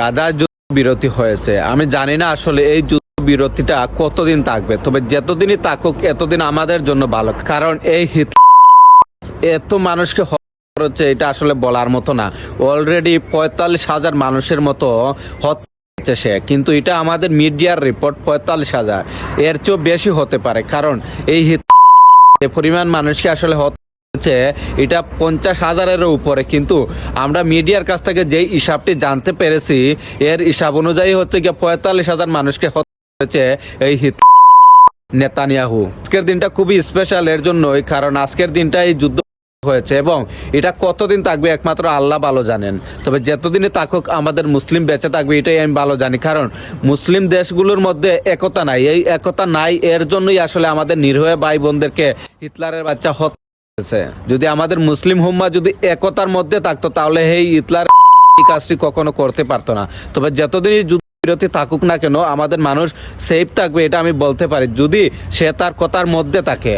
গাজার যুদ্ধবিরতি হয়েছে। আমি জানি না আসলে এই যুদ্ধবিরতিটা কতদিন থাকবে, তবে যতদিনই থাকুক এতদিন আমাদের জন্য ভালো। কারণ এই এত মানুষকে হত্যা করেছে, এটা আসলে বলার মতো না। অলরেডি 45,000 মানুষের মতো হত্যা সে, কিন্তু এটা আমাদের মিডিয়ার রিপোর্ট 45,000, এর চেয়েও বেশি হতে পারে। কারণ এই পরিমাণ মানুষকে আসলে হচ্ছে এটা 50,000-এরও উপরে, কিন্তু আমরা মিডিয়ার কাছ থেকে যেই হিসাবটি জানতে পেরেছি এর হিসাব অনুযায়ী হচ্ছে গিয়ে 45,000 মানুষকে হত্যা করেছে এই নেতানিয়াহু। আজকের দিনটা খুবই স্পেশাল এর জন্যই, কারণ আজকের দিনটা এই যুদ্ধ হয়েছে এবং এটা কতদিন থাকবে একমাত্র আল্লাহ ভালো জানেন। তবে যতদিনই থাকুক আমাদের মুসলিম বেঁচে থাকবে এটাই আমি ভালো জানি। কারণ মুসলিম দেশগুলোর মধ্যে একতা নাই, এই একতা নাই এর জন্যই আসলে আমাদের নিরীহ ভাই বোনদেরকে হিটলারের বাচ্চা হত্যা করেছে। যদি আমাদের মুসলিম উম্মাহ যদি একতার মধ্যে থাকতো তাহলে এই হিটলার এই কাজটি কখনো করতে পারতো না। তবে যতদিনই বিরতি থাকুক না কেন আমাদের মানুষ সেফ থাকবে, এটা আমি বলতে পারি, যদি সে তার কথার মধ্যে থাকে।